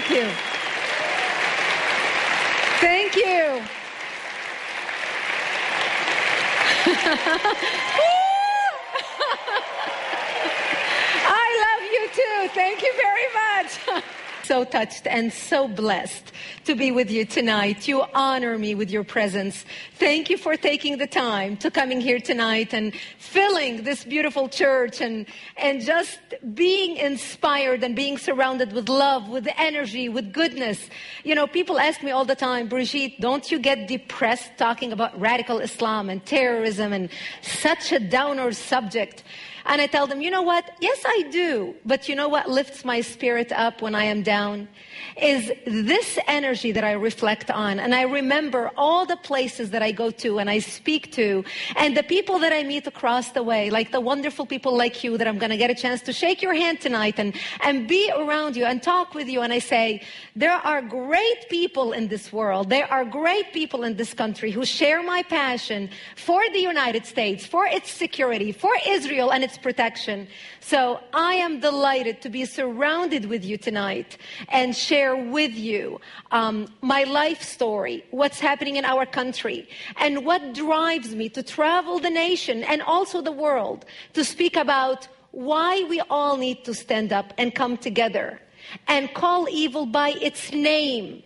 Thank you. Thank you. I love you too. Thank you very much. So touched and so blessed to be with you tonight. You honor me with your presence. Thank you for taking the time to coming here tonight and filling this beautiful church and just being inspired and being surrounded with love, with energy, with goodness. You know, people ask me all the time, Brigitte, don't you get depressed talking about radical Islam and terrorism and such a downer subject? And I tell them, you know what? Yes, I do. But you know what lifts my spirit up when I am down? Is this energy that I reflect on. And I remember all the places that I go to and I speak to, and the people that I meet across the way, like the wonderful people like you that I'm going to get a chance to shake your hand tonight and be around you and talk with you. And I say, there are great people in this world. There are great people in this country who share my passion for the United States, for its security, for Israel and its protection. So I am delighted to be surrounded with you tonight and share with you my life story, what's happening in our country, and what drives me to travel the nation and also the world to speak about why we all need to stand up and come together and call evil by its name.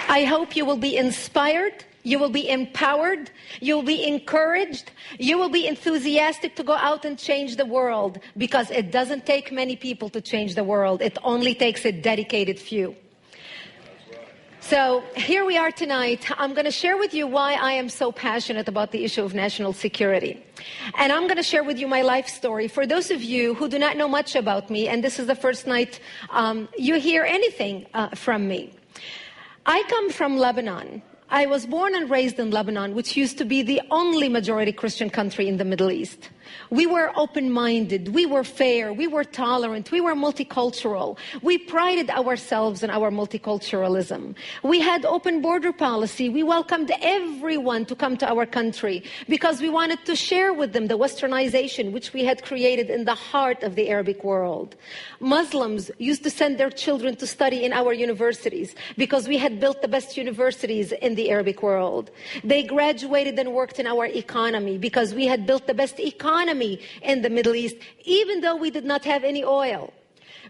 I hope you will be inspired, you will be empowered, you will be encouraged, you will be enthusiastic to go out and change the world, because it doesn't take many people to change the world. It only takes a dedicated few. So here we are tonight. I'm going to share with you why I am so passionate about the issue of national security. And I'm going to share with you my life story. For those of you who do not know much about me, and this is the first night you hear anything from me. I come from Lebanon. I was born and raised in Lebanon, which used to be the only majority Christian country in the Middle East. We were open-minded, we were fair, we were tolerant, we were multicultural. We prided ourselves in our multiculturalism. We had open border policy. We welcomed everyone to come to our country because we wanted to share with them the westernization which we had created in the heart of the Arabic world. Muslims used to send their children to study in our universities because we had built the best universities in the Arabic world. They graduated and worked in our economy because we had built the best economy in the Middle East, even though we did not have any oil.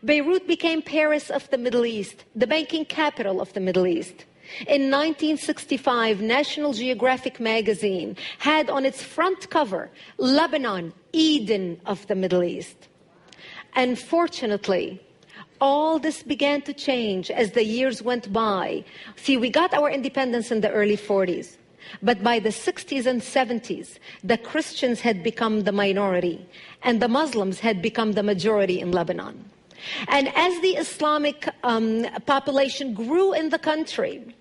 Beirut became Paris of the Middle East, the banking capital of the Middle East. In 1965, National Geographic magazine had on its front cover, Lebanon, Eden of the Middle East. Unfortunately, all this began to change as the years went by. See, we got our independence in the early 40s. But by the 60s and 70s, the Christians had become the minority and the Muslims had become the majority in Lebanon. And as the Islamic population grew in the country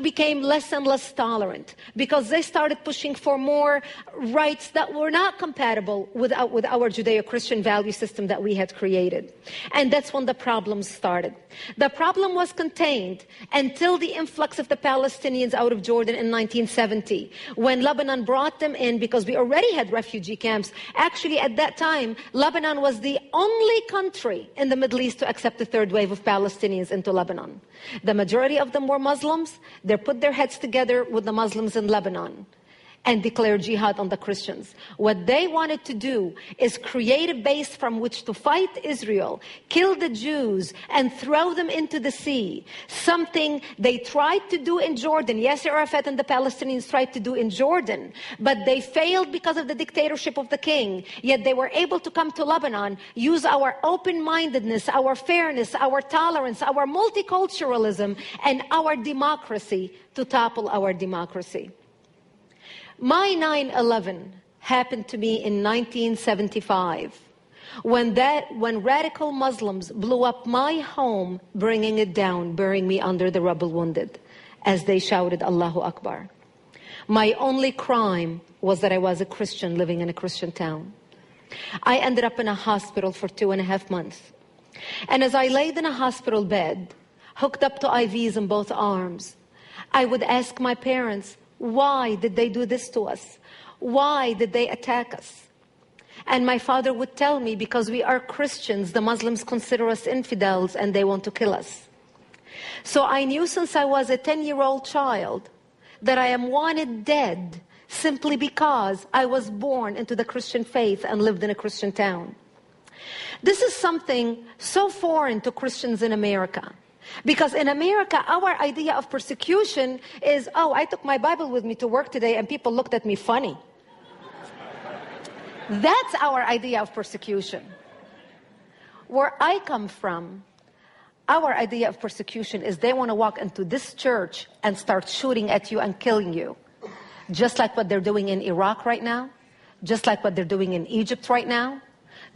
became less and less tolerant because they started pushing for more rights that were not compatible with our Judeo-Christian value system that we had created. And that's when the problems started. The problem was contained until the influx of the Palestinians out of Jordan in 1970, when Lebanon brought them in because we already had refugee camps. Actually, at that time, Lebanon was the only country in the Middle East to accept the third wave of Palestinians into Lebanon. The majority of them were Muslims. They put their heads together with the Muslims in Lebanon and declare jihad on the Christians. What they wanted to do is create a base from which to fight Israel, kill the Jews, and throw them into the sea. Something they tried to do in Jordan. Yasser Arafat and the Palestinians tried to do in Jordan, but they failed because of the dictatorship of the king. Yet they were able to come to Lebanon, use our open-mindedness, our fairness, our tolerance, our multiculturalism, and our democracy to topple our democracy. My 9/11 happened to me in 1975 when radical Muslims blew up my home, bringing it down, burying me under the rubble wounded as they shouted Allahu Akbar. My only crime was that I was a Christian living in a Christian town. I ended up in a hospital for 2.5 months. And as I laid in a hospital bed, hooked up to IVs in both arms, I would ask my parents, why did they do this to us? Why did they attack us? And my father would tell me, because we are Christians, the Muslims consider us infidels and they want to kill us. So I knew since I was a 10-year-old child that I am wanted dead simply because I was born into the Christian faith and lived in a Christian town. This is something so foreign to Christians in America. Because in America, our idea of persecution is, oh, I took my Bible with me to work today and people looked at me funny. That's our idea of persecution. Where I come from, our idea of persecution is they want to walk into this church and start shooting at you and killing you. Just like what they're doing in Iraq right now, just like what they're doing in Egypt right now,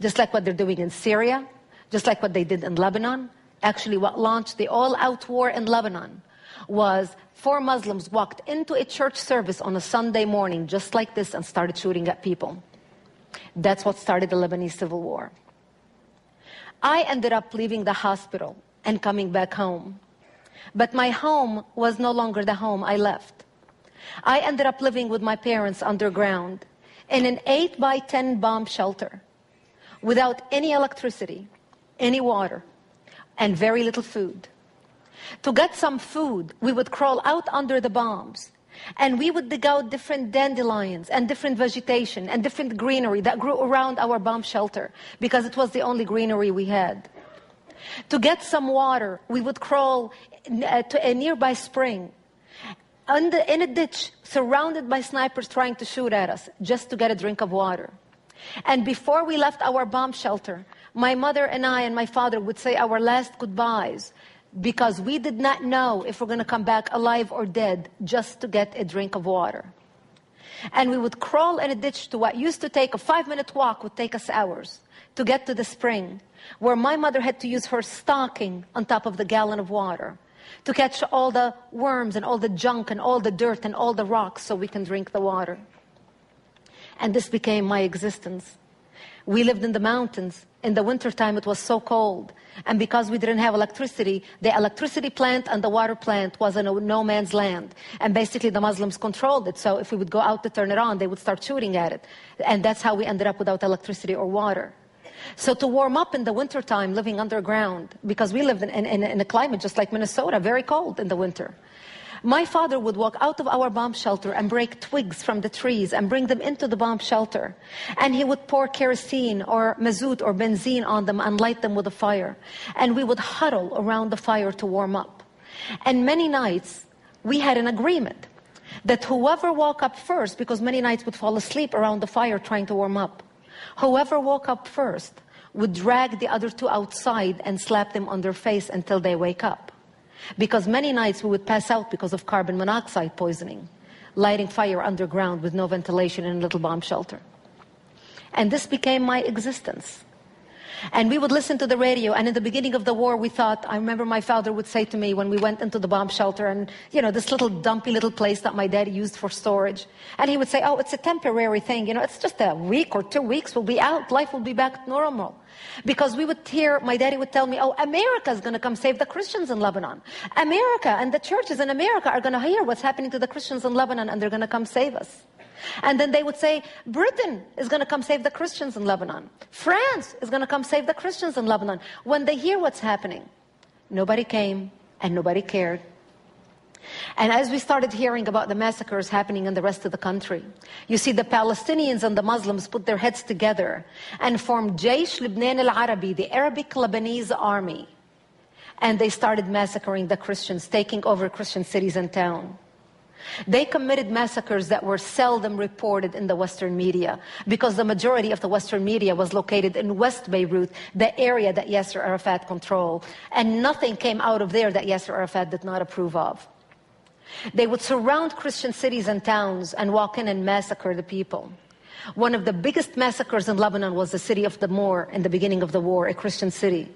just like what they're doing in Syria, just like what they did in Lebanon. Actually, what launched the all-out war in Lebanon was 4 Muslims walked into a church service on a Sunday morning just like this and started shooting at people. That's what started the Lebanese civil war. I ended up leaving the hospital and coming back home. But my home was no longer the home I left. I ended up living with my parents underground in an 8-by-10 bomb shelter without any electricity, any water, and very little food. To get some food, we would crawl out under the bombs, and we would dig out different dandelions and different vegetation and different greenery that grew around our bomb shelter because it was the only greenery we had. To get some water, we would crawl to a nearby spring in a ditch surrounded by snipers trying to shoot at us just to get a drink of water. And before we left our bomb shelter, my mother and I and my father would say our last goodbyes because we did not know if we're going to come back alive or dead just to get a drink of water. And we would crawl in a ditch to what used to take a 5-minute walk would take us hours to get to the spring, where my mother had to use her stocking on top of the gallon of water to catch all the worms and all the junk and all the dirt and all the rocks so we can drink the water. And this became my existence. We lived in the mountains. In the wintertime, it was so cold. And because we didn't have electricity, the electricity plant and the water plant was in a no man's land. And basically, the Muslims controlled it. So if we would go out to turn it on, they would start shooting at it. And that's how we ended up without electricity or water. So to warm up in the wintertime, living underground, because we lived in a climate just like Minnesota, very cold in the winter. My father would walk out of our bomb shelter and break twigs from the trees and bring them into the bomb shelter. And he would pour kerosene or mazout or benzene on them and light them with a fire. And we would huddle around the fire to warm up. And many nights, we had an agreement that whoever woke up first, because many nights would fall asleep around the fire trying to warm up, whoever woke up first would drag the other 2 outside and slap them on their face until they wake up. Because many nights we would pass out because of carbon monoxide poisoning, lighting fire underground with no ventilation in a little bomb shelter. And this became my existence. And we would listen to the radio, and in the beginning of the war we thought, I remember my father would say to me when we went into the bomb shelter and, you know, this little dumpy little place that my daddy used for storage. And he would say, oh, it's a temporary thing, you know, it's just a week or 2 weeks, we'll be out, life will be back to normal. Because we would hear, my daddy would tell me, oh, America is going to come save the Christians in Lebanon. America and the churches in America are going to hear what's happening to the Christians in Lebanon and they're going to come save us. And then they would say, Britain is going to come save the Christians in Lebanon. France is going to come save the Christians in Lebanon. When they hear what's happening, nobody came and nobody cared. And as we started hearing about the massacres happening in the rest of the country, you see the Palestinians and the Muslims put their heads together and formed Jaysh Lebanon al-Arabi, the Arabic Lebanese army. And they started massacring the Christians, taking over Christian cities and towns. They committed massacres that were seldom reported in the Western media because the majority of the Western media was located in West Beirut, the area that Yasser Arafat controlled. And nothing came out of there that Yasser Arafat did not approve of. They would surround Christian cities and towns and walk in and massacre the people. One of the biggest massacres in Lebanon was the city of Damour in the beginning of the war, a Christian city.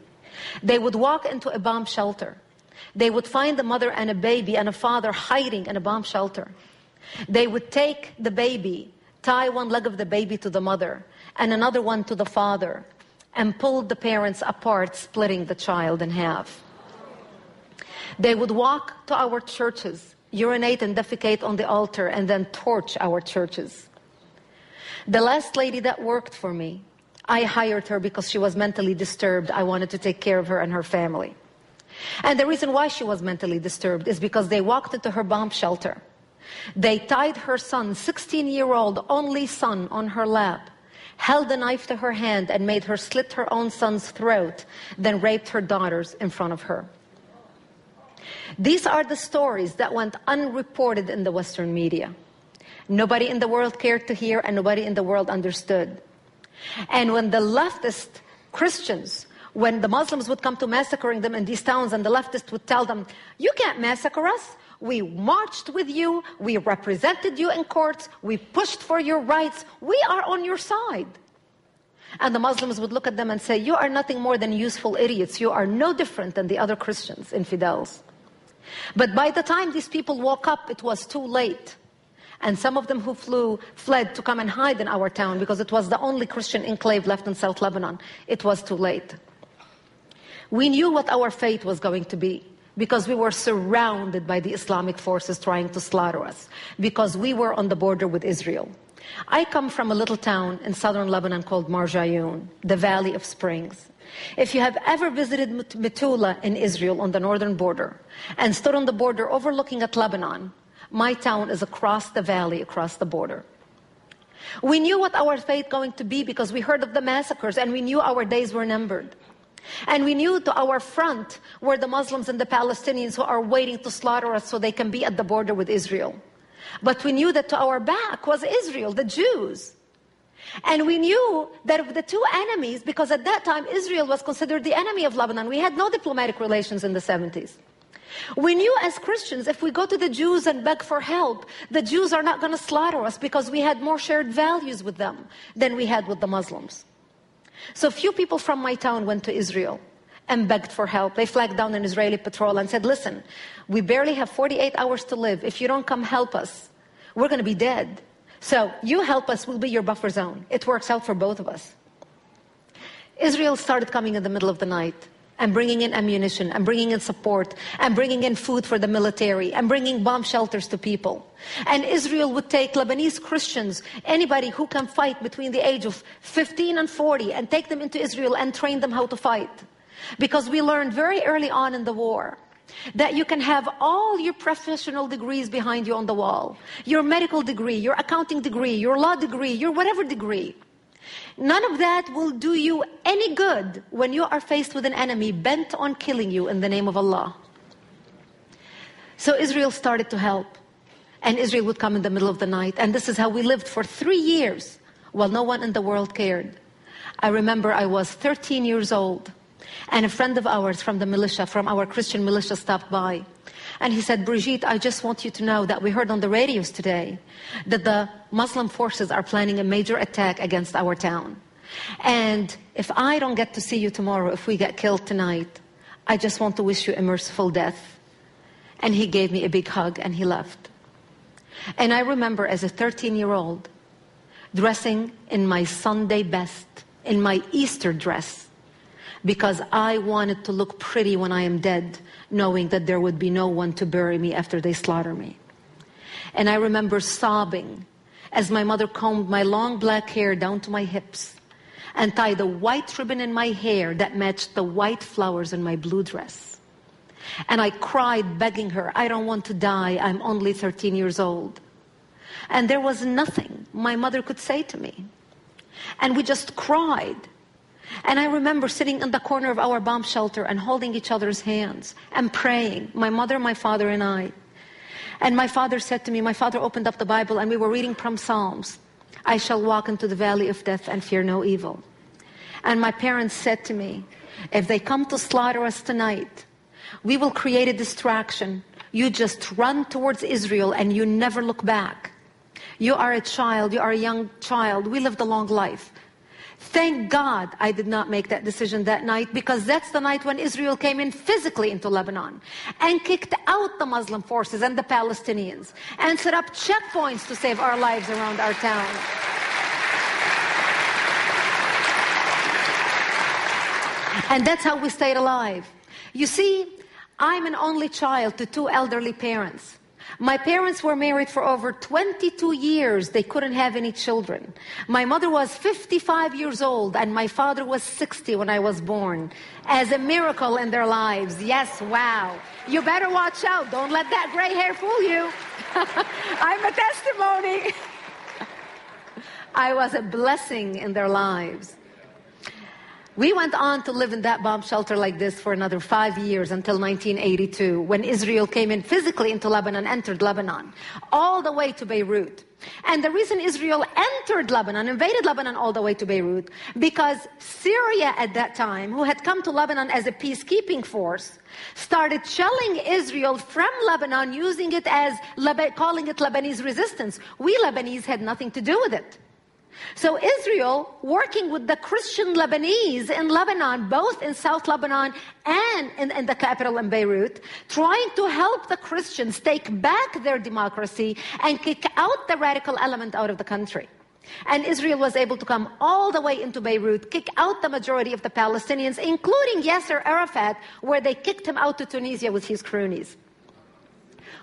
They would walk into a bomb shelter. They would find a mother and a baby and a father hiding in a bomb shelter. They would take the baby, tie one leg of the baby to the mother and another one to the father, and pull the parents apart, splitting the child in half. They would walk to our churches, urinate and defecate on the altar, and then torch our churches. The last lady that worked for me, I hired her because she was mentally disturbed. I wanted to take care of her and her family. And the reason why she was mentally disturbed is because they walked into her bomb shelter. They tied her son, 16-year-old only son, on her lap, held a knife to her hand and made her slit her own son's throat, then raped her daughters in front of her. These are the stories that went unreported in the Western media. Nobody in the world cared to hear, and nobody in the world understood. And when the leftist Christians, when the Muslims would come to massacring them in these towns, and the leftists would tell them, you can't massacre us. We marched with you. We represented you in courts. We pushed for your rights. We are on your side. And the Muslims would look at them and say, you are nothing more than useful idiots. You are no different than the other Christians, infidels. But by the time these people woke up, it was too late. And some of them who fled to come and hide in our town because it was the only Christian enclave left in South Lebanon. It was too late. We knew what our fate was going to be because we were surrounded by the Islamic forces trying to slaughter us, because we were on the border with Israel. I come from a little town in southern Lebanon called Marjayoun, the Valley of Springs. If you have ever visited Metula in Israel on the northern border and stood on the border overlooking at Lebanon, my town is across the valley, across the border. We knew what our fate going to be because we heard of the massacres, and we knew our days were numbered. And we knew to our front were the Muslims and the Palestinians who are waiting to slaughter us so they can be at the border with Israel. But we knew that to our back was Israel, the Jews. And we knew that of the two enemies, because at that time Israel was considered the enemy of Lebanon. We had no diplomatic relations in the 70s. We knew as Christians, if we go to the Jews and beg for help, the Jews are not going to slaughter us because we had more shared values with them than we had with the Muslims. So few people from my town went to Israel and begged for help. They flagged down an Israeli patrol and said, listen, we barely have 48 hours to live. If you don't come help us, we're going to be dead. So you help us, we'll be your buffer zone. It works out for both of us. Israel started coming in the middle of the night and bringing in ammunition and bringing in support and bringing in food for the military and bringing bomb shelters to people. And Israel would take Lebanese Christians, anybody who can fight between the age of 15 and 40, and take them into Israel and train them how to fight. Because we learned very early on in the war that you can have all your professional degrees behind you on the wall, your medical degree, your accounting degree, your law degree, your whatever degree. None of that will do you any good when you are faced with an enemy bent on killing you in the name of Allah. So Israel started to help, and Israel would come in the middle of the night, and this is how we lived for 3 years while no one in the world cared. I remember I was 13 years old, and a friend of ours from the militia, from our Christian militia, stopped by. And he said, Brigitte, I just want you to know that we heard on the radios today that the Muslim forces are planning a major attack against our town. And if I don't get to see you tomorrow, if we get killed tonight, I just want to wish you a merciful death. And he gave me a big hug and he left. And I remember as a 13-year-old dressing in my Sunday best, in my Easter dress, because I wanted to look pretty when I am dead, knowing that there would be no one to bury me after they slaughter me. And I remember sobbing as my mother combed my long black hair down to my hips and tied a white ribbon in my hair that matched the white flowers in my blue dress. And I cried, begging her, I don't want to die, I'm only 13 years old. And there was nothing my mother could say to me. And we just cried. And I remember sitting in the corner of our bomb shelter and holding each other's hands and praying, my mother, my father, and I. And my father said to me, my father opened up the Bible and we were reading from Psalms. I shall walk into the valley of death and fear no evil. And my parents said to me, if they come to slaughter us tonight, we will create a distraction. You just run towards Israel and you never look back. You are a child, you are a young child. We lived a long life. Thank God I did not make that decision that night, because that's the night when Israel came in physically into Lebanon and kicked out the Muslim forces and the Palestinians and set up checkpoints to save our lives around our town. And that's how we stayed alive. You see, I'm an only child to two elderly parents. My parents were married for over 22 years. They couldn't have any children. My mother was 55 years old, and my father was 60 when I was born. As a miracle in their lives. Yes, wow. You better watch out. Don't let that gray hair fool you. I'm a testimony. I was a blessing in their lives. We went on to live in that bomb shelter like this for another 5 years until 1982, when Israel came in physically into Lebanon, entered Lebanon, all the way to Beirut. And the reason Israel entered Lebanon, invaded Lebanon all the way to Beirut, because Syria at that time, who had come to Lebanon as a peacekeeping force, started shelling Israel from Lebanon, using it as, calling it Lebanese resistance. We Lebanese had nothing to do with it. So Israel, working with the Christian Lebanese in Lebanon, both in South Lebanon and in the capital in Beirut, trying to help the Christians take back their democracy and kick out the radical element out of the country. And Israel was able to come all the way into Beirut, kick out the majority of the Palestinians, including Yasser Arafat, where they kicked him out to Tunisia with his cronies.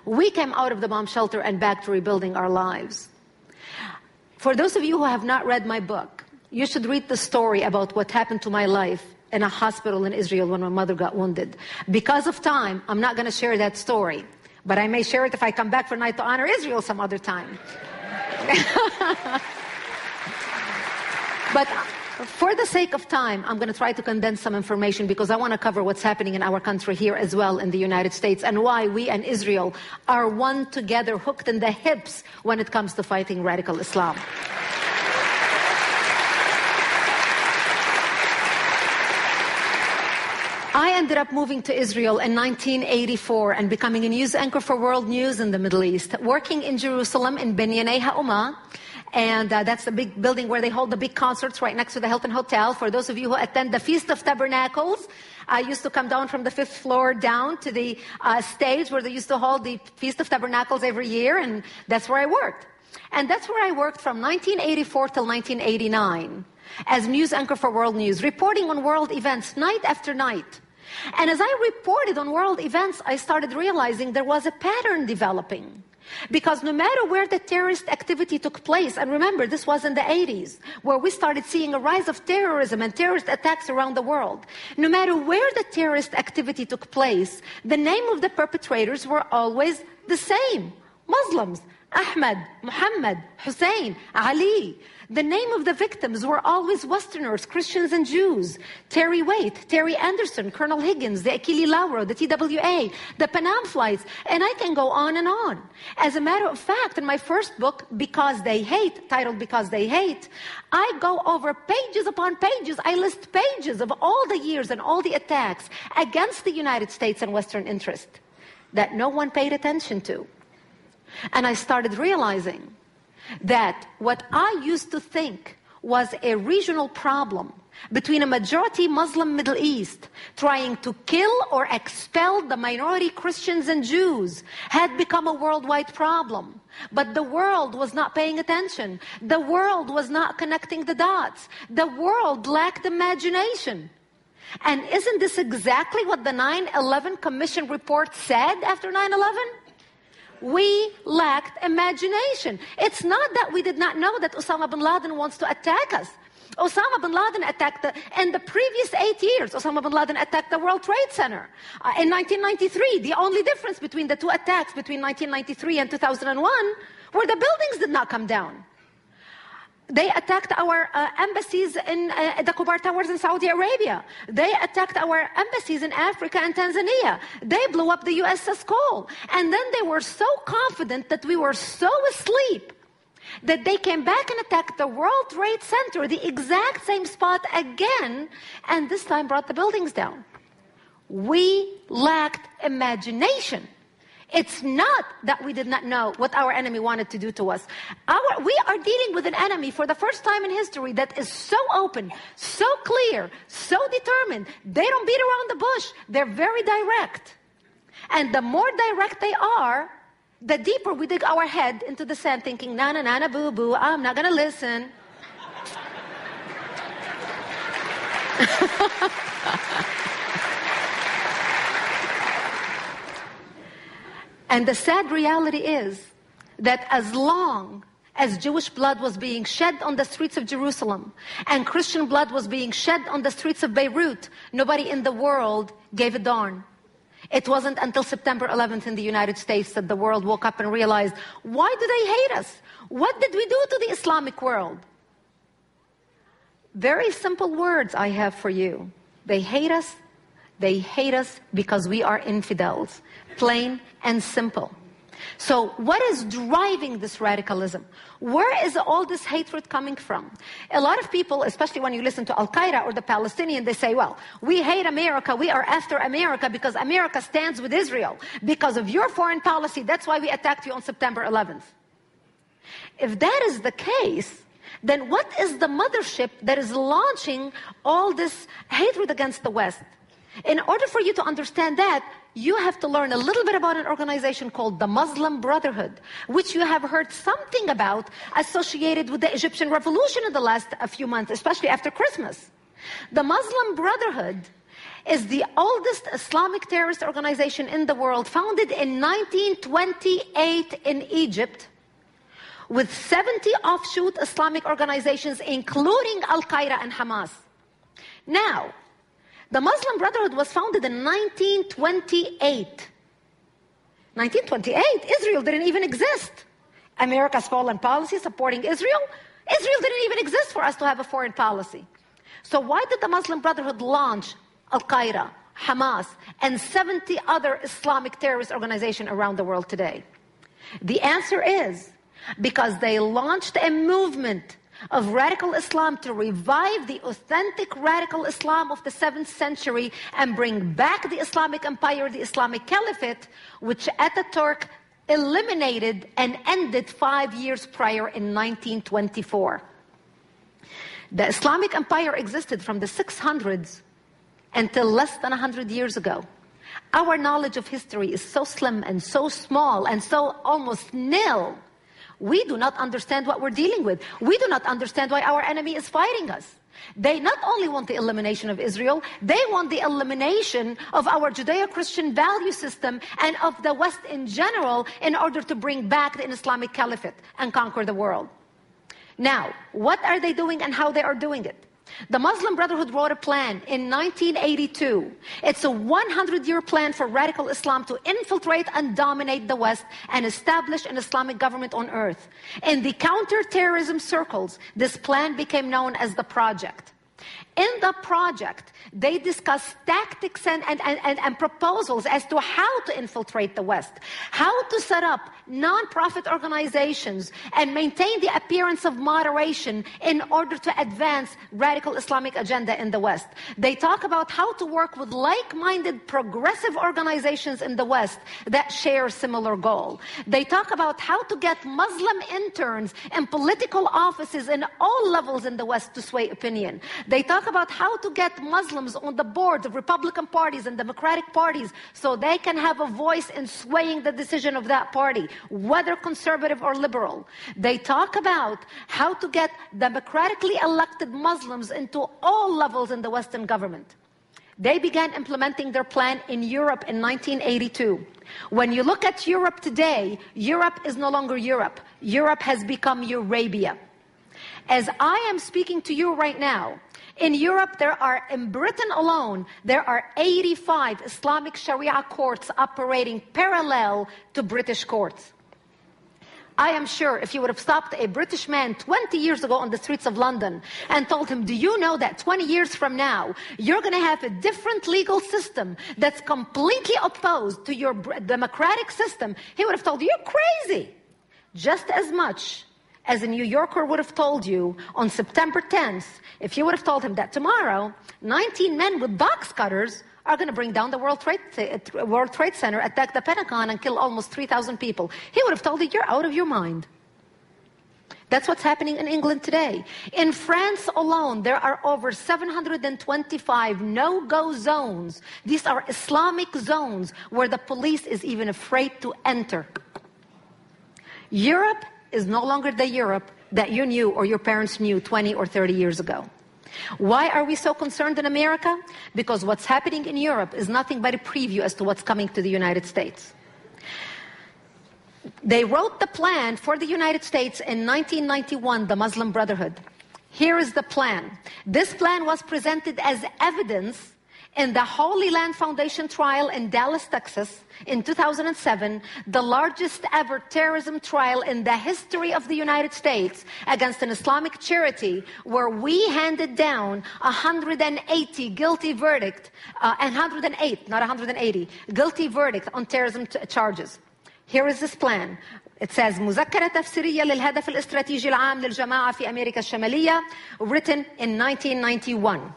We came out of the bomb shelter and back to rebuilding our lives. For those of you who have not read my book, you should read the story about what happened to my life in a hospital in Israel when my mother got wounded. Because of time, I'm not going to share that story. But I may share it if I come back for Night to Honor Israel some other time. But for the sake of time, I'm going to try to condense some information because I want to cover what's happening in our country here as well in the United States, and why we and Israel are one together, hooked in the hips when it comes to fighting radical Islam. I ended up moving to Israel in 1984 and becoming a news anchor for World News in the Middle East, working in Jerusalem in Binyanei HaUmah. And that's the big building where they hold the big concerts right next to the Hilton Hotel. For those of you who attend the Feast of Tabernacles, I used to come down from the 5th floor down to the stage where they used to hold the Feast of Tabernacles every year, and that's where I worked. And that's where I worked from 1984 till 1989 as news anchor for World News, reporting on world events night after night. And as I reported on world events, I started realizing there was a pattern developing. Because no matter where the terrorist activity took place, and remember, this was in the 80s, where we started seeing a rise of terrorism and terrorist attacks around the world. No matter where the terrorist activity took place, the name of the perpetrators were always the same. Muslims, Ahmed, Muhammad, Hussein, Ali. The name of the victims were always Westerners, Christians and Jews. Terry Waite, Terry Anderson, Colonel Higgins, the Achille Lauro, the TWA, the Panam flights, and I can go on and on. As a matter of fact, in my first book, Because They Hate, titled Because They Hate, I go over pages upon pages. I list pages of all the years and all the attacks against the United States and Western interest that no one paid attention to. And I started realizing that what I used to think was a regional problem between a majority Muslim Middle East trying to kill or expel the minority Christians and Jews had become a worldwide problem. But the world was not paying attention. The world was not connecting the dots. The world lacked imagination. And isn't this exactly what the 9/11 Commission report said after 9/11? We lacked imagination. It's not that we did not know that Osama bin Laden wants to attack us. Osama bin Laden attacked in the previous 8 years, Osama bin Laden attacked the World Trade Center. In 1993, the only difference between the two attacks between 1993 and 2001 were the buildings did not come down. They attacked our embassies in the Kubar Towers in Saudi Arabia. They attacked our embassies in Africa and Tanzania. They blew up the USS Cole. And then they were so confident that we were so asleep that they came back and attacked the World Trade Center, the exact same spot again, and this time brought the buildings down. We lacked imagination. It's not that we did not know what our enemy wanted to do to us. We are dealing with an enemy for the first time in history that is so open, so clear, so determined. They don't beat around the bush. They're very direct. And the more direct they are, the deeper we dig our head into the sand thinking, na na na na boo boo, I'm not going to listen. And the sad reality is that as long as Jewish blood was being shed on the streets of Jerusalem and Christian blood was being shed on the streets of Beirut, nobody in the world gave a darn. It wasn't until September 11th in the United States that the world woke up and realized, why do they hate us? What did we do to the Islamic world? Very simple words I have for you. They hate us. They hate us because we are infidels. Plain and simple. So what is driving this radicalism? Where is all this hatred coming from? A lot of people, especially when you listen to Al-Qaeda or the Palestinian, they say, well, we hate America, we are after America because America stands with Israel. Because of your foreign policy, that's why we attacked you on September 11th. If that is the case, then what is the mothership that is launching all this hatred against the West? In order for you to understand that, you have to learn a little bit about an organization called the Muslim Brotherhood, which you have heard something about associated with the Egyptian revolution in the last few months, especially after Christmas. The Muslim Brotherhood is the oldest Islamic terrorist organization in the world, founded in 1928 in Egypt, with 70 offshoot Islamic organizations, including Al-Qaeda and Hamas. Now, the Muslim Brotherhood was founded in 1928. 1928? Israel didn't even exist. America's foreign policy supporting Israel? Israel didn't even exist for us to have a foreign policy. So why did the Muslim Brotherhood launch Al-Qaeda, Hamas, and 70 other Islamic terrorist organizations around the world today? The answer is because they launched a movement of radical Islam to revive the authentic radical Islam of the 7th century and bring back the Islamic Empire, the Islamic Caliphate, which Ataturk eliminated and ended 5 years prior in 1924. The Islamic Empire existed from the 600s until less than 100 years ago. Our knowledge of history is so slim and so small and so almost nil. We do not understand what we're dealing with. We do not understand why our enemy is fighting us. They not only want the elimination of Israel, they want the elimination of our Judeo-Christian value system and of the West in general in order to bring back an Islamic Caliphate and conquer the world. Now, what are they doing and how they are doing it? The Muslim Brotherhood wrote a plan in 1982. It's a 100-year plan for radical Islam to infiltrate and dominate the West and establish an Islamic government on earth. In the counter-terrorism circles, this plan became known as the Project. In the project, they discussed tactics and proposals as to how to infiltrate the West, how to set up non-profit organizations and maintain the appearance of moderation in order to advance radical Islamic agenda in the West. They talk about how to work with like-minded progressive organizations in the West that share a similar goal. They talk about how to get Muslim interns in political offices in all levels in the West to sway opinion. They talk about how to get Muslims on the boards of Republican parties and Democratic parties so they can have a voice in swaying the decision of that party, whether conservative or liberal. They talk about how to get democratically elected Muslims into all levels in the Western government. They began implementing their plan in Europe in 1982. When you look at Europe today, Europe is no longer Europe. Europe has become Eurabia. As I am speaking to you right now, in Europe, in Britain alone, there are 85 Islamic Sharia courts operating parallel to British courts. I am sure if you would have stopped a British man 20 years ago on the streets of London and told him, do you know that 20 years from now, you're going to have a different legal system that's completely opposed to your democratic system, he would have told you, you're crazy. Just as much as a New Yorker would have told you on September 10th, if you would have told him that tomorrow, 19 men with box cutters are going to bring down the World Trade Center, attack the Pentagon, and kill almost 3,000 people, he would have told you, you're out of your mind. That's what's happening in England today. In France alone, there are over 725 no-go zones. These are Islamic zones where the police is even afraid to enter. Europe is no longer the Europe that you knew or your parents knew 20 or 30 years ago. Why are we so concerned in America? Because what's happening in Europe is nothing but a preview as to what's coming to the United States. They wrote the plan for the United States in 1991, the Muslim Brotherhood. Here is the plan. This plan was presented as evidence in the Holy Land Foundation trial in Dallas, Texas, in 2007, the largest ever terrorism trial in the history of the United States against an Islamic charity, where we handed down 180 guilty verdict, and 108, not 180, guilty verdict on terrorism charges. Here is this plan. It says, مذكرة تفسيرية للهدف الاستراتيجي العام للجماعة في أمريكا الشمالية, written in 1991.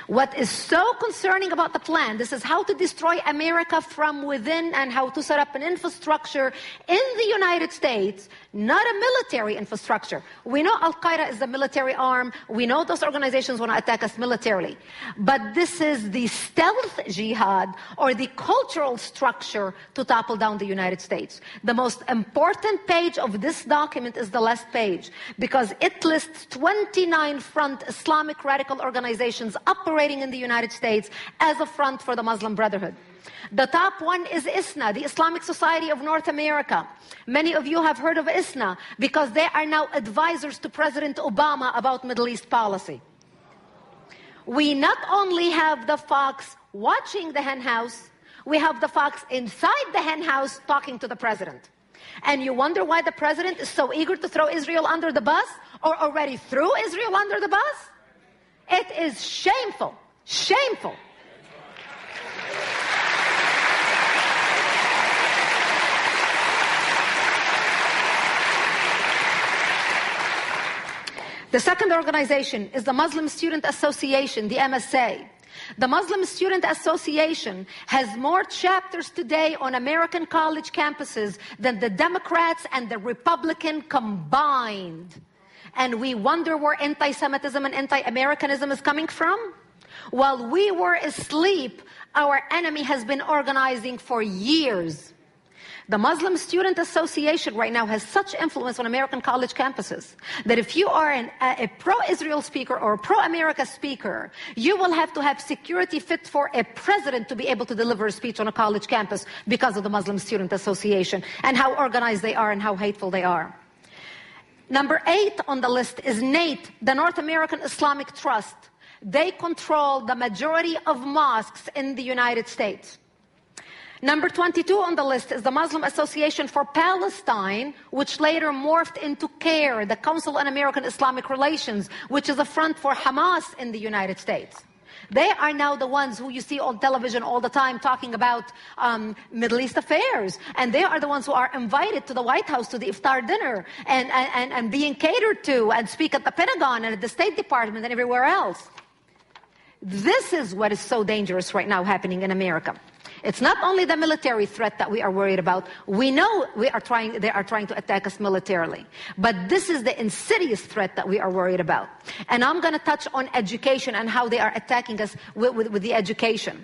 What is so concerning about the plan, this is how to destroy America from within and how to set up an infrastructure in the United States, not a military infrastructure. We know Al-Qaeda is the military arm. We know those organizations want to attack us militarily. But this is the stealth jihad, or the cultural structure to topple down the United States. The most important page of this document is the last page, because it lists 29 front Islamic radical organizations operating in the United States as a front for the Muslim Brotherhood. The top one is ISNA, the Islamic Society of North America. Many of you have heard of ISNA because they are now advisors to President Obama about Middle East policy. We not only have the fox watching the hen house, we have the fox inside the hen house talking to the president. And you wonder why the president is so eager to throw Israel under the bus, or already threw Israel under the bus? It is shameful, shameful. The second organization is the Muslim Student Association, the MSA. The Muslim Student Association has more chapters today on American college campuses than the Democrats and the Republican combined. And we wonder where anti-Semitism and anti-Americanism is coming from? While we were asleep, our enemy has been organizing for years. The Muslim Student Association right now has such influence on American college campuses that if you are a pro-Israel speaker or a pro-America speaker, you will have to have security fit for a president to be able to deliver a speech on a college campus because of the Muslim Student Association and how organized they are and how hateful they are. Number 8 on the list is NATE, the North American Islamic Trust. They control the majority of mosques in the United States. Number 22 on the list is the Muslim Association for Palestine, which later morphed into CAIR, the Council on American Islamic Relations, which is a front for Hamas in the United States. They are now the ones who you see on television all the time talking about Middle East affairs. And they are the ones who are invited to the White House to the iftar dinner and being catered to and speak at the Pentagon and at the State Department and everywhere else. This is what is so dangerous right now happening in America. It's not only the military threat that we are worried about. We know they are trying to attack us militarily. But this is the insidious threat that we are worried about. And I'm going to touch on education and how they are attacking us with the education.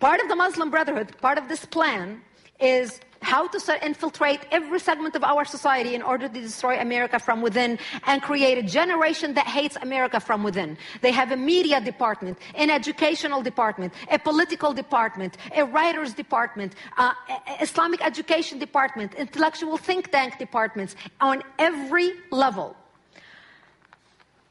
Part of the Muslim Brotherhood, part of this plan, is how to infiltrate every segment of our society in order to destroy America from within and create a generation that hates America from within. They have a media department, an educational department, a political department, a writers department, Islamic education department, intellectual think tank departments on every level.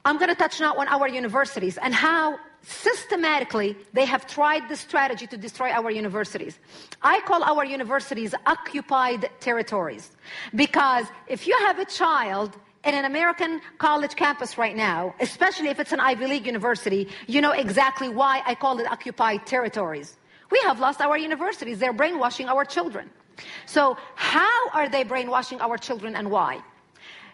I'm going to touch now on our universities and how systematically they have tried this strategy to destroy our universities. I call our universities occupied territories, because if you have a child in an American college campus right now, especially if it's an Ivy League university, you know exactly why I call it occupied territories. We have lost our universities. They're brainwashing our children. So how are they brainwashing our children and why?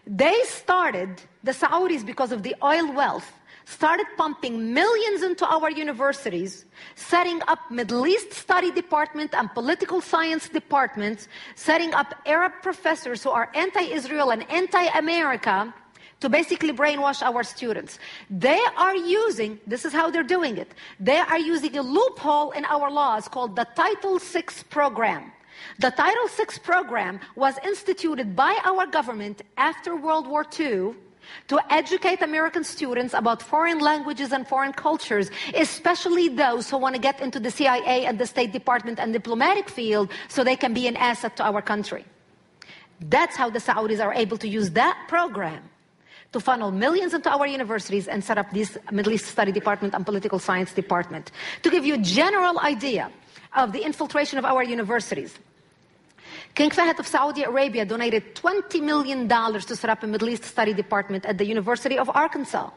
They started, the Saudis, because of the oil wealth, started pumping millions into our universities, setting up Middle East study department and political science departments, setting up Arab professors who are anti-Israel and anti-America to basically brainwash our students. They are using, this is how they're doing it, they are using a loophole in our laws called the Title VI program. The Title VI program was instituted by our government after World War II to educate American students about foreign languages and foreign cultures, especially those who want to get into the CIA and the State Department and diplomatic field so they can be an asset to our country. That's how the Saudis are able to use that program to funnel millions into our universities and set up this Middle East Study Department and Political Science Department. To give you a general idea of the infiltration of our universities, King Fahd of Saudi Arabia donated $20 million to set up a Middle East Study Department at the University of Arkansas.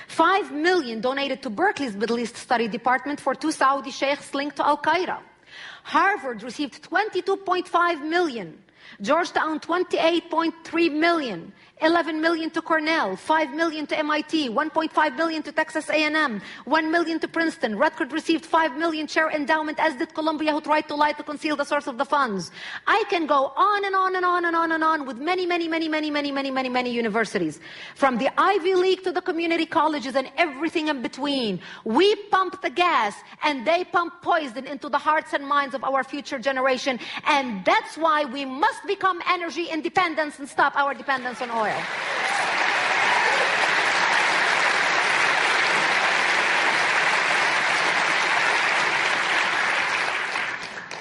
$5 million donated to Berkeley's Middle East Study Department for 2 Saudi sheikhs linked to Al-Qaeda. Harvard received $22.5 million. Georgetown, $28.3 million. $11 million to Cornell, $5 million to MIT, $1.5 million to Texas A&M, $1 million to Princeton. Rutgers received $5 million share endowment, as did Columbia, who tried to lie to conceal the source of the funds. I can go on and on and on and on and on with many universities. From the Ivy League to the community colleges and everything in between. We pump the gas and they pump poison into the hearts and minds of our future generation. And that's why we must become energy independent and stop our dependence on oil.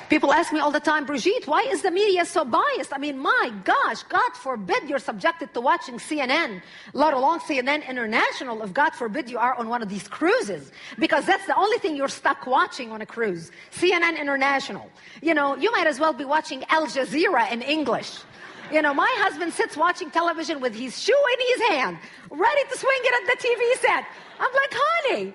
People ask me all the time, Brigitte, why is the media so biased? I mean, my gosh, God forbid you're subjected to watching CNN, let alone CNN International, if God forbid you are on one of these cruises, because that's the only thing you're stuck watching on a cruise, CNN International. You know, you might as well be watching Al Jazeera in English. You know, my husband sits watching television with his shoe in his hand, ready to swing it at the TV set. I'm like, honey,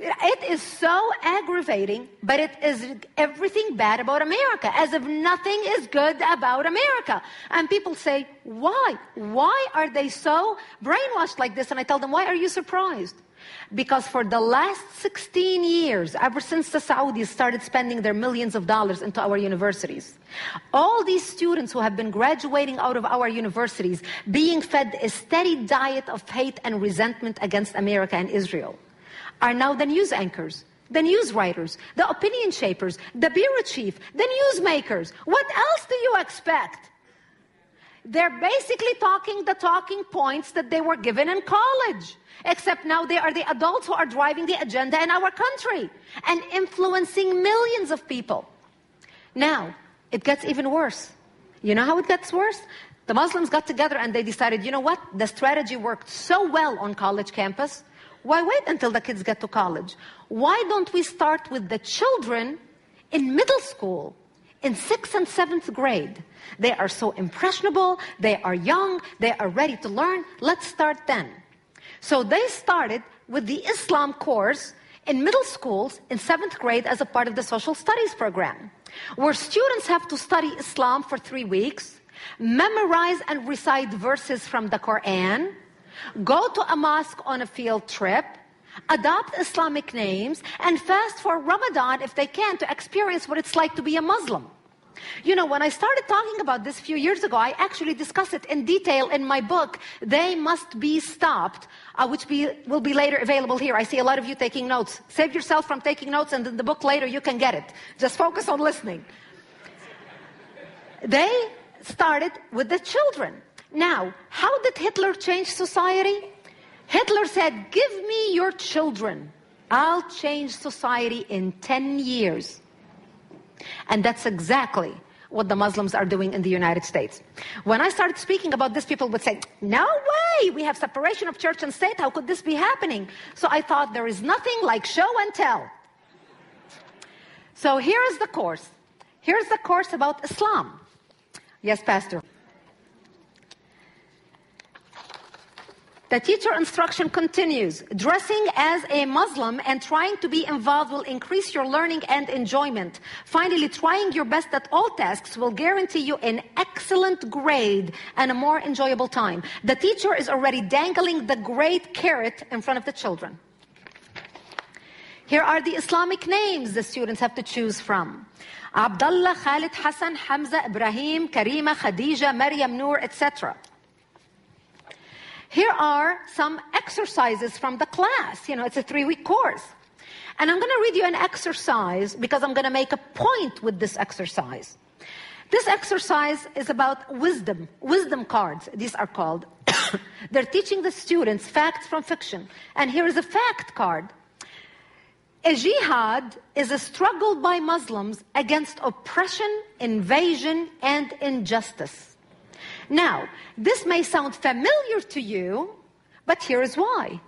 it is so aggravating, but it is everything bad about America, as if nothing is good about America. And people say, why? Why are they so brainwashed like this? And I tell them, why are you surprised? Because for the last 16 years, ever since the Saudis started spending their millions of dollars into our universities, all these students who have been graduating out of our universities being fed a steady diet of hate and resentment against America and Israel are now the news anchors, the news writers, the opinion shapers, the bureau chief, the newsmakers. What else do you expect? They're basically talking the talking points that they were given in college. Except now they are the adults who are driving the agenda in our country and influencing millions of people. Now, it gets even worse. You know how it gets worse? The Muslims got together and they decided, you know what? The strategy worked so well on college campus. Why wait until the kids get to college? Why don't we start with the children in middle school, in 6th and 7th grade? They are so impressionable, they are young, they are ready to learn. Let's start then. So they started with the Islam course in middle schools in 7th grade as a part of the social studies program, where students have to study Islam for 3 weeks, memorize and recite verses from the Quran, go to a mosque on a field trip, adopt Islamic names, and fast for Ramadan if they can to experience what it's like to be a Muslim. You know, when I started talking about this a few years ago, I actually discussed it in detail in my book, They Must Be Stopped, which will be later available here. I see a lot of you taking notes. Save yourself from taking notes, and in the book later you can get it. Just focus on listening. They started with the children. Now, how did Hitler change society? Hitler said, give me your children. I'll change society in 10 years. And that's exactly what the Muslims are doing in the United States. When I started speaking about this, people would say, no way, we have separation of church and state. How could this be happening? So I thought there is nothing like show and tell. So here is the course. Here's the course about Islam. Yes, Pastor. The teacher instruction continues. Dressing as a Muslim and trying to be involved will increase your learning and enjoyment. Finally, trying your best at all tasks will guarantee you an excellent grade and a more enjoyable time. The teacher is already dangling the grade carrot in front of the children. Here are the Islamic names the students have to choose from. Abdullah, Khalid, Hassan, Hamza, Ibrahim, Karima, Khadija, Maryam, Noor, etc. Here are some exercises from the class. You know, it's a 3-week course. And I'm going to read you an exercise because I'm going to make a point with this exercise. This exercise is about wisdom cards, these are called. They're teaching the students facts from fiction. And here is a fact card. A jihad is a struggle by Muslims against oppression, invasion, and injustice. Now, this may sound familiar to you, but here is why.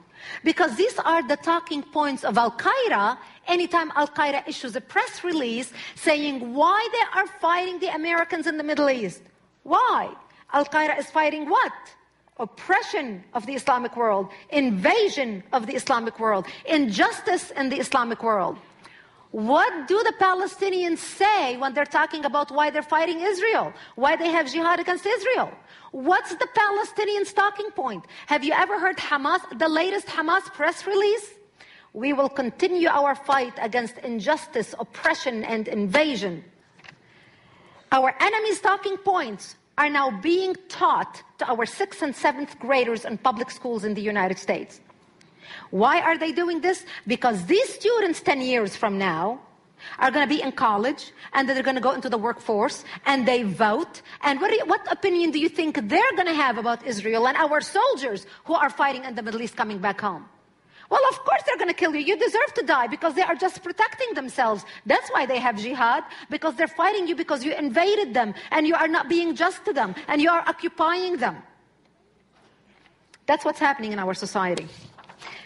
Because these are the talking points of Al-Qaeda anytime Al-Qaeda issues a press release saying why they are fighting the Americans in the Middle East. Why? Al-Qaeda is fighting what? Oppression of the Islamic world, invasion of the Islamic world, injustice in the Islamic world. What do the Palestinians say when they're talking about why they're fighting Israel? Why they have jihad against Israel? What's the Palestinians' talking point? Have you ever heard Hamas, the latest Hamas press release? We will continue our fight against injustice, oppression, and invasion. Our enemies' talking points are now being taught to our 6th and 7th graders in public schools in the United States. Why are they doing this? Because these students 10 years from now are going to be in college, and they're going to go into the workforce, and they vote. And what opinion do you think they're going to have about Israel and our soldiers who are fighting in the Middle East coming back home? Well, of course they're going to kill you. You deserve to die because they are just protecting themselves. That's why they have jihad, because they're fighting you because you invaded them, and you are not being just to them, and you are occupying them. That's what's happening in our society.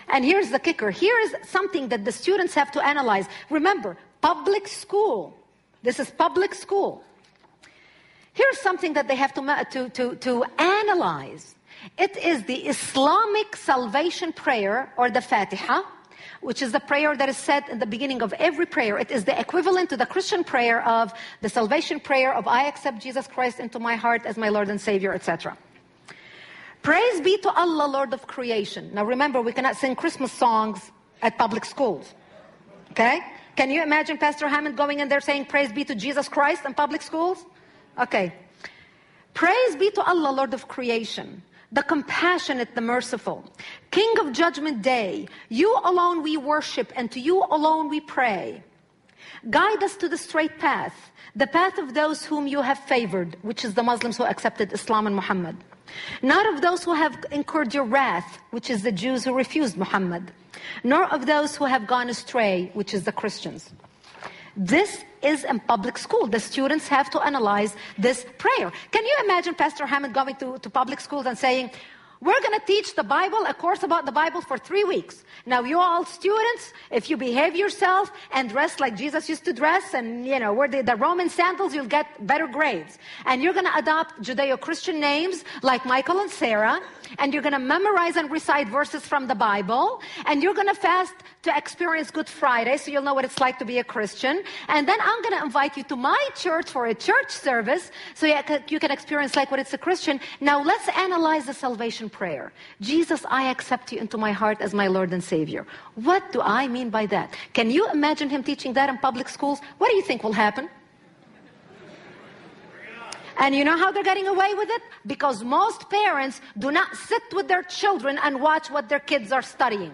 And here's the kicker. Here is something that the students have to analyze. Remember, public school. This is public school. Here's something that they have to analyze. It is the Islamic salvation prayer, or the Fatiha, which is the prayer that is said in the beginning of every prayer. It is the equivalent to the Christian prayer of the salvation prayer of I accept Jesus Christ into my heart as my Lord and Savior, etc. Praise be to Allah, Lord of creation. Now remember, we cannot sing Christmas songs at public schools. Okay? Can you imagine Pastor Hammond going in there saying, praise be to Jesus Christ in public schools? Okay. Praise be to Allah, Lord of creation, the compassionate, the merciful, King of judgment day. You alone we worship, and to you alone we pray. Guide us to the straight path, the path of those whom you have favored, which is the Muslims who accepted Islam and Muhammad. Not of those who have incurred your wrath, which is the Jews who refused Muhammad. Nor of those who have gone astray, which is the Christians. This is in public school. The students have to analyze this prayer. Can you imagine Pastor Hammond going to public schools and saying, we're going to teach the Bible, a course about the Bible for 3 weeks. Now, you all students, if you behave yourself and dress like Jesus used to dress, and, you know, wear the Roman sandals, you'll get better grades. And you're going to adopt Judeo-Christian names like Michael and Sarah, and you're going to memorize and recite verses from the Bible, and you're going to fast to experience Good Friday, so you'll know what it's like to be a Christian. And then I'm going to invite you to my church for a church service, so you can experience like what it's a Christian. Now, let's analyze the salvation prayer. Jesus, I accept you into my heart as my Lord and Savior. What do I mean by that? Can you imagine him teaching that in public schools? What do you think will happen? And you know how they're getting away with it? Because most parents do not sit with their children and watch what their kids are studying.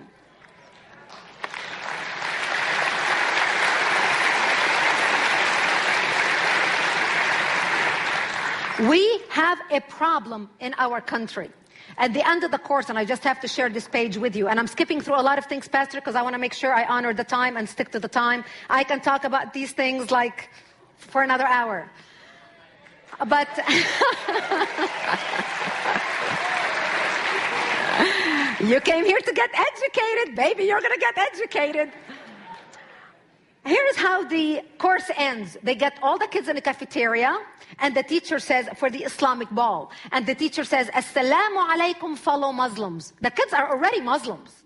We have a problem in our country. At the end of the course, and I just have to share this page with you, and I'm skipping through a lot of things, Pastor, because I want to make sure I honor the time and stick to the time. I can talk about these things like for another hour. But you came here to get educated, baby. You're going to get educated. Here's how the course ends. They get all the kids in the cafeteria, and the teacher says, for the Islamic ball, and the teacher says, Assalamu alaikum, fellow Muslims. The kids are already Muslims.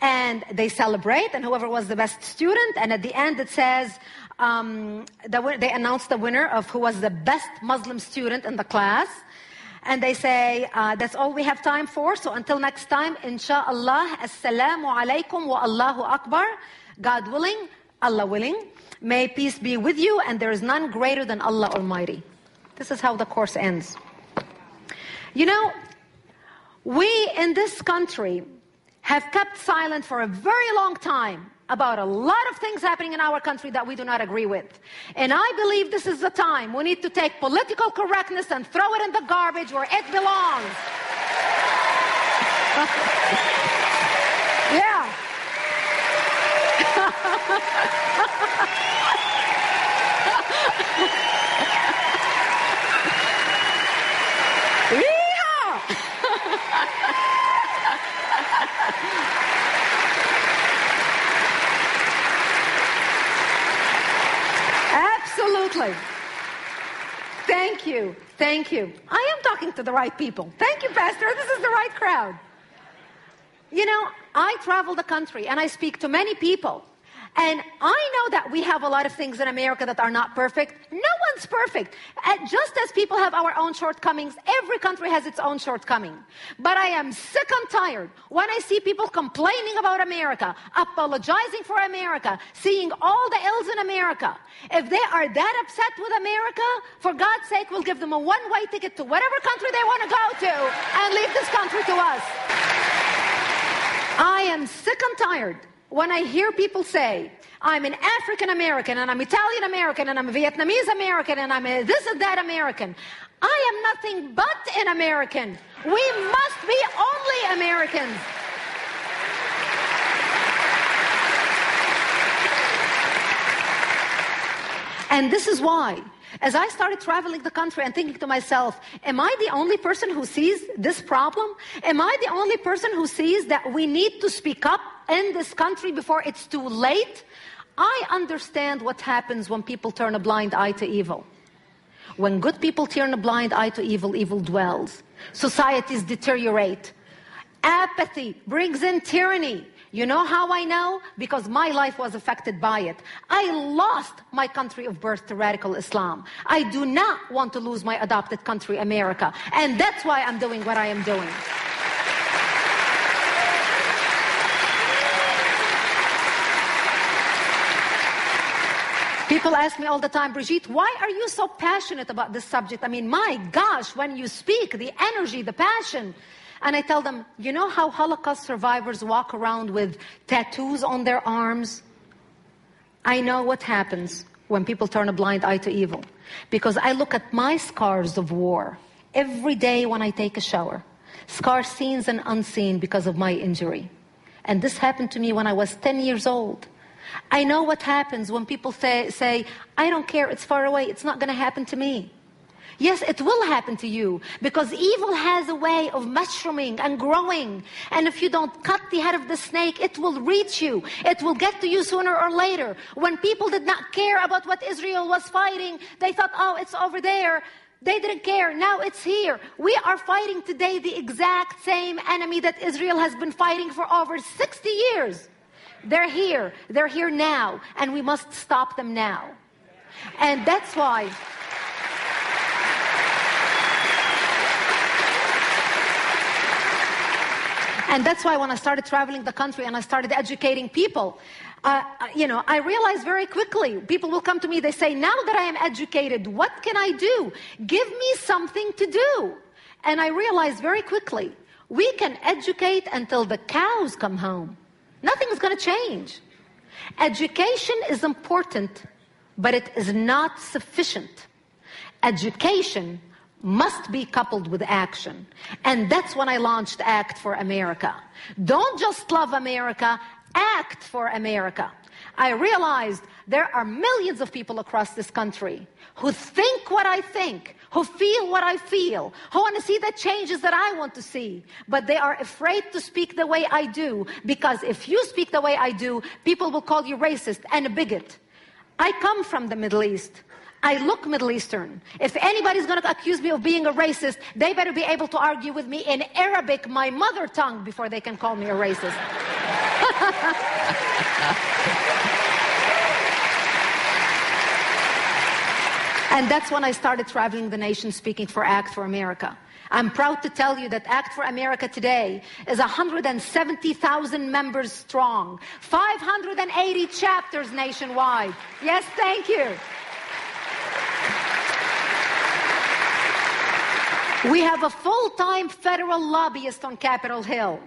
And they celebrate, and whoever was the best student, and at the end it says, they announce the winner of who was the best Muslim student in the class. And they say, that's all we have time for. So until next time, inshallah, Assalamu alaikum wa Allahu Akbar. God willing, Allah willing, may peace be with you, and there is none greater than Allah Almighty. This is how the course ends. You know, we in this country have kept silent for a very long time about a lot of things happening in our country that we do not agree with. And I believe this is the time we need to take political correctness and throw it in the garbage where it belongs. Yeah. Absolutely. Thank you. Thank you. I am talking to the right people. Thank you, Pastor. This is the right crowd. You know, I travel the country and I speak to many people. And I know that we have a lot of things in America that are not perfect. No one's perfect. Just as people have our own shortcomings, every country has its own shortcoming. But I am sick and tired when I see people complaining about America, apologizing for America, seeing all the ills in America. If they are that upset with America, for God's sake, we'll give them a one-way ticket to whatever country they want to go to and leave this country to us. I am sick and tired when I hear people say, I'm an African American, and I'm Italian American, and I'm a Vietnamese American, and I'm a this and that American. I am nothing but an American. We must be only Americans. And this is why, as I started traveling the country and thinking to myself, am I the only person who sees this problem? Am I the only person who sees that we need to speak up in this country before it's too late? I understand what happens when people turn a blind eye to evil. When good people turn a blind eye to evil, evil dwells. Societies deteriorate. Apathy brings in tyranny. You know how I know? Because my life was affected by it. I lost my country of birth to radical Islam. I do not want to lose my adopted country, America. And that's why I'm doing what I am doing. People ask me all the time, Brigitte, why are you so passionate about this subject? I mean, my gosh, when you speak, the energy, the passion. And I tell them, you know how Holocaust survivors walk around with tattoos on their arms? I know what happens when people turn a blind eye to evil. Because I look at my scars of war every day when I take a shower. Scars seen and unseen because of my injury. And this happened to me when I was 10 years old. I know what happens when people say, I don't care, it's far away, it's not going to happen to me. Yes, it will happen to you, because evil has a way of mushrooming and growing. And if you don't cut the head of the snake, it will reach you. It will get to you sooner or later. When people did not care about what Israel was fighting, they thought, oh, it's over there. They didn't care. Now it's here. We are fighting today the exact same enemy that Israel has been fighting for over 60 years. They're here. They're here now. And we must stop them now. And that's why... And that's why when I started traveling the country and I started educating people, I realized very quickly, people will come to me, they say, now that I am educated, what can I do? Give me something to do. And I realized very quickly, we can educate until the cows come home. Nothing is going to change. Education is important, but it is not sufficient. Education must be coupled with action. And that's when I launched Act for America. Don't just love America, act for America. I realized there are millions of people across this country who think what I think, who feel what I feel, who want to see the changes that I want to see. But they are afraid to speak the way I do, because if you speak the way I do, people will call you racist and a bigot. I come from the Middle East. I look Middle Eastern. If anybody's going to accuse me of being a racist, they better be able to argue with me in Arabic, my mother tongue, before they can call me a racist. And that's when I started traveling the nation speaking for Act for America. I'm proud to tell you that Act for America today is 170,000 members strong, 580 chapters nationwide. Yes, thank you. We have a full-time federal lobbyist on Capitol Hill,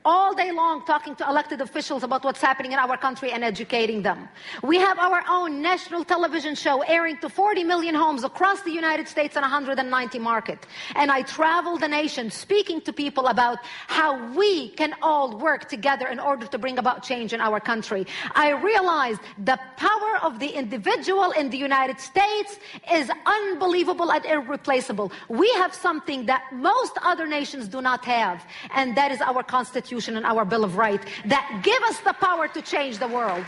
all day long talking to elected officials about what's happening in our country and educating them. We have our own national television show airing to 40 million homes across the United States and 190 markets. And I travel the nation speaking to people about how we can all work together in order to bring about change in our country. I realized the power of the individual in the United States is unbelievable and irreplaceable. We have something something that most other nations do not have, and that is our Constitution and our Bill of Rights that give us the power to change the world.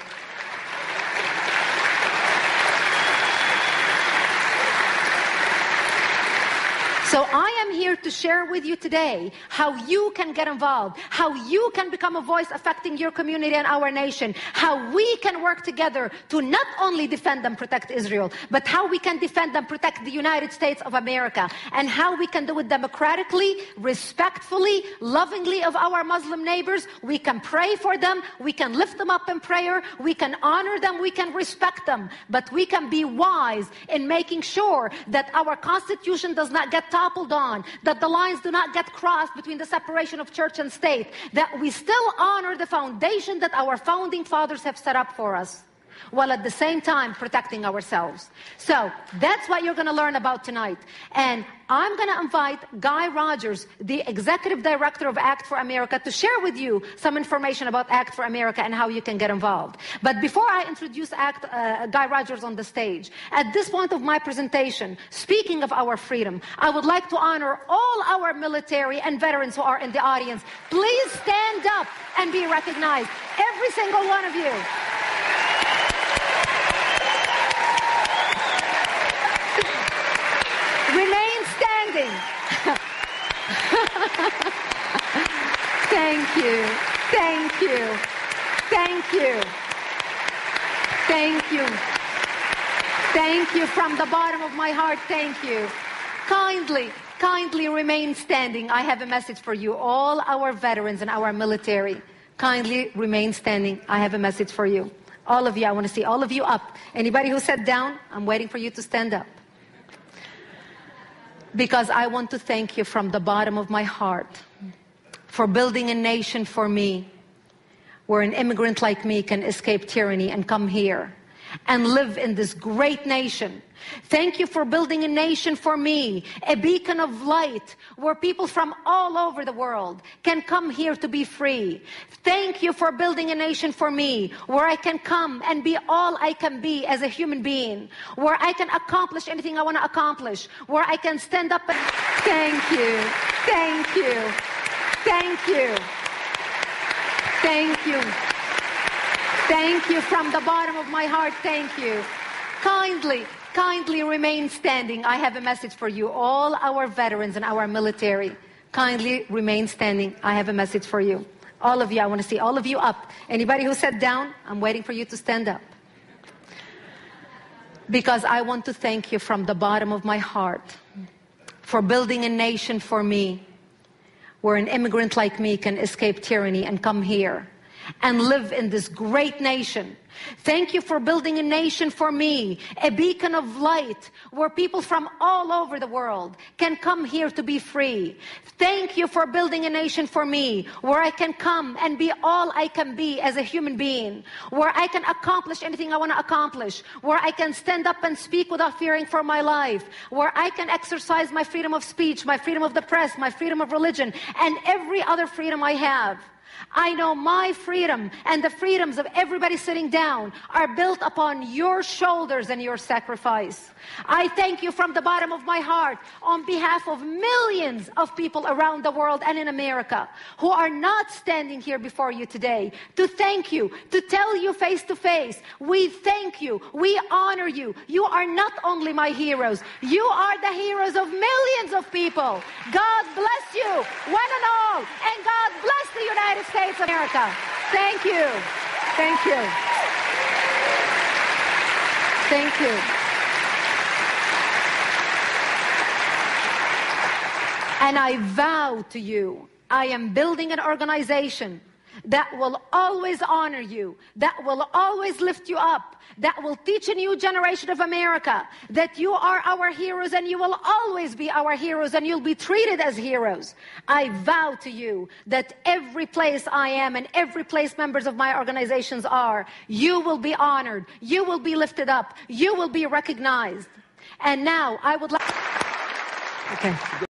So I am here to share with you today how you can get involved, how you can become a voice affecting your community and our nation, how we can work together to not only defend and protect Israel, but how we can defend and protect the United States of America, and how we can do it democratically, respectfully, lovingly of our Muslim neighbors. We can pray for them, we can lift them up in prayer, we can honor them, we can respect them, but we can be wise in making sure that our Constitution does not get toppled on, that the lines do not get crossed between the separation of church and state, that we still honor the foundation that our founding fathers have set up for us, while at the same time protecting ourselves. So that's what you're going to learn about tonight. And I'm going to invite Guy Rogers, the Executive Director of Act for America, to share with you some information about Act for America and how you can get involved. But before I introduce Guy Rogers on the stage, at this point of my presentation, speaking of our freedom, I would like to honor all our military and veterans who are in the audience. Please stand up and be recognized, every single one of you. Remain standing. Thank you. Thank you. Thank you. Thank you. Thank you from the bottom of my heart. Thank you. Kindly remain standing. I have a message for you, all our veterans and our military. Kindly remain standing. I have a message for you. All of you, I want to see all of you up. Anybody who sat down, I'm waiting for you to stand up. Because I want to thank you from the bottom of my heart for building a nation for me where an immigrant like me can escape tyranny and come here and live in this great nation. Thank you for building a nation for me, a beacon of light where people from all over the world can come here to be free. Thank you for building a nation for me where I can come and be all I can be as a human being, where I can accomplish anything I want to accomplish, where I can stand up and... Thank you. Thank you. Thank you. Thank you. Thank you from the bottom of my heart. Thank you. Kindly remain standing. I have a message for you, all our veterans and our military. Kindly remain standing. I have a message for you. All of you, I want to see all of you up. Anybody who sat down, I'm waiting for you to stand up. Because I want to thank you from the bottom of my heart for building a nation for me where an immigrant like me can escape tyranny and come here and live in this great nation. Thank you for building a nation for me, a beacon of light where people from all over the world can come here to be free. Thank you for building a nation for me where I can come and be all I can be as a human being, where I can accomplish anything I want to accomplish, where I can stand up and speak without fearing for my life, where I can exercise my freedom of speech, my freedom of the press, my freedom of religion, and every other freedom I have. I know my freedom and the freedoms of everybody sitting down are built upon your shoulders and your sacrifice. I thank you from the bottom of my heart on behalf of millions of people around the world and in America who are not standing here before you today, to thank you, to tell you face to face, we thank you, we honor you. You are not only my heroes, you are the heroes of millions of people. God bless you, one and all, and God bless the United States of America. Thank you. Thank you. Thank you. And I vow to you, I am building an organization that will always honor you, that will always lift you up, that will teach a new generation of America that you are our heroes and you will always be our heroes and you'll be treated as heroes. I vow to you that every place I am and every place members of my organizations are, you will be honored, you will be lifted up, you will be recognized. And now I would like... Okay.